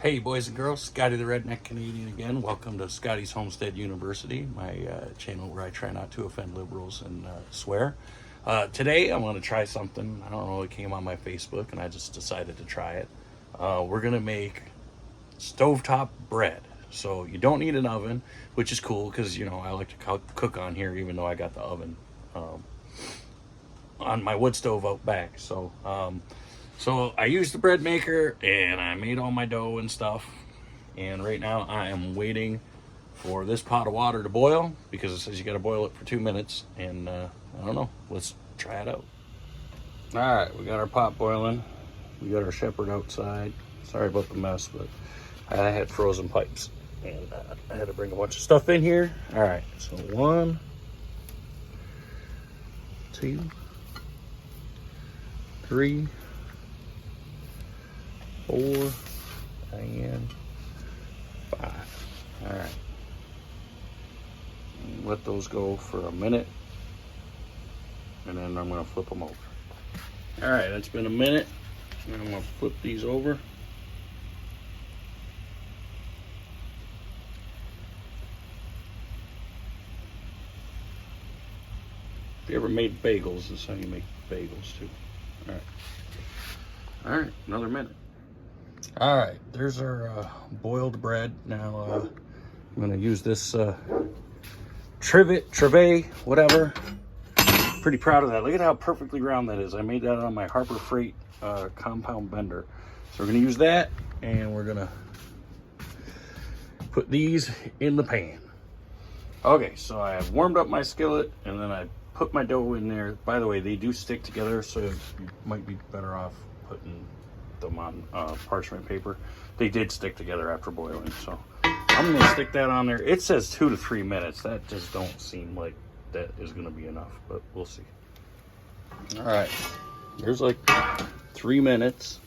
Hey boys and girls, Scotty the Redneck Canadian again. Welcome to Scotty's Homestead University, my channel where I try not to offend liberals and swear. Today I'm going to try something. I don't know, it came on my Facebook and I just decided to try it. We're going to make stovetop bread. So you don't need an oven, which is cool because, you know, I like to cook on here even though I got the oven on my wood stove out back. So I used the bread maker and I made all my dough and stuff. And right now I am waiting for this pot of water to boil because it says you got to boil it for 2 minutes. And I don't know, let's try it out. All right, we got our pot boiling. We got our shepherd outside. Sorry about the mess, but I had frozen pipes and I had to bring a bunch of stuff in here. All right, so 1, 2, 3, 4, and 5. All right. Let those go for a minute, and then I'm going to flip them over. All right, it's been a minute, and I'm going to flip these over. If you ever made bagels, this is how you make bagels too. All right. All right, another minute. All right, there's our boiled bread. Now I'm gonna use this trivet, whatever. Pretty proud of that. Look at how perfectly round that is. I made that on my Harbor Freight compound bender. So we're gonna use that, and we're gonna put these in the pan. Okay, so I have warmed up my skillet, and then I put my dough in there. By the way, they do stick together, so you might be better off putting them on parchment paper. They did stick together after boiling, so I'm gonna stick that on there. It says 2 to 3 minutes. That just don't seem like that is gonna be enough, but we'll see. All right, there's like 3 minutes.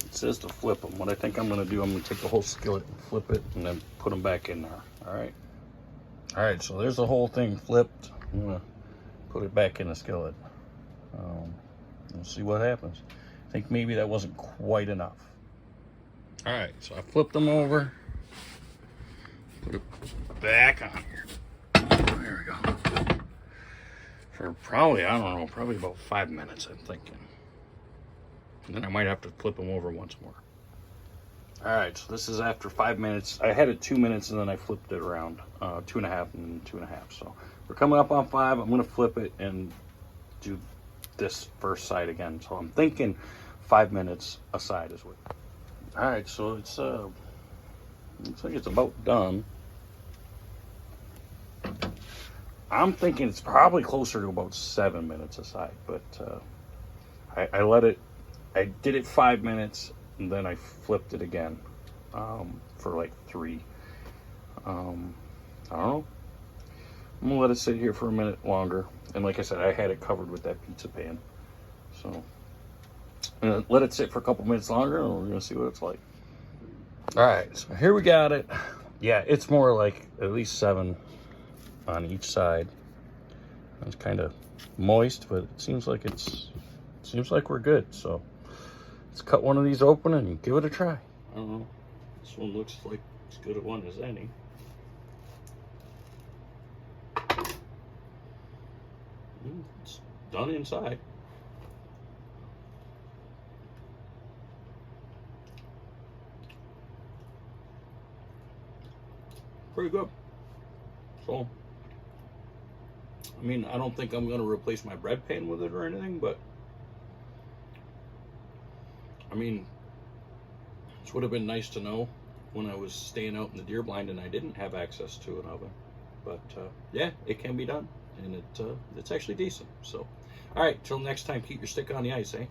It says to flip them. What I think I'm gonna do, I'm gonna take the whole skillet and flip it and then put them back in there. All right, so there's the whole thing flipped. I'm gonna put it back in the skillet. We'll see what happens. I think maybe that wasn't quite enough. All right, so I flipped them over. Put it back on here. There we go. For probably, I don't know, probably about 5 minutes, I'm thinking. And then I might have to flip them over once more. All right, so this is after 5 minutes. I had it 2 minutes and then I flipped it around, 2.5 and 2.5. So we're coming up on 5. I'm gonna flip it and do this first side again. So I'm thinking 5 minutes a side is what. All right, so it's looks like it's about done. I'm thinking it's probably closer to about 7 minutes a side, but I did it 5 minutes and then I flipped it again for like 3. I don't know. I'm gonna let it sit here for a minute longer. And like I said, I had it covered with that pizza pan. So let it sit for a couple minutes longer and we're gonna see what it's like. All right, so here we got it. Yeah, it's more like at least 7 on each side. It's kind of moist, but it seems like we're good. So let's cut one of these open and give it a try. I don't know. This one looks like as good a one as any. It's done inside. Pretty good. So, I mean, I don't think I'm going to replace my bread pan with it or anything, but I mean, this would have been nice to know when I was staying out in the deer blind and I didn't have access to an oven. But yeah, it can be done, and it's actually decent. So, all right, till next time, keep your stick on the ice, eh?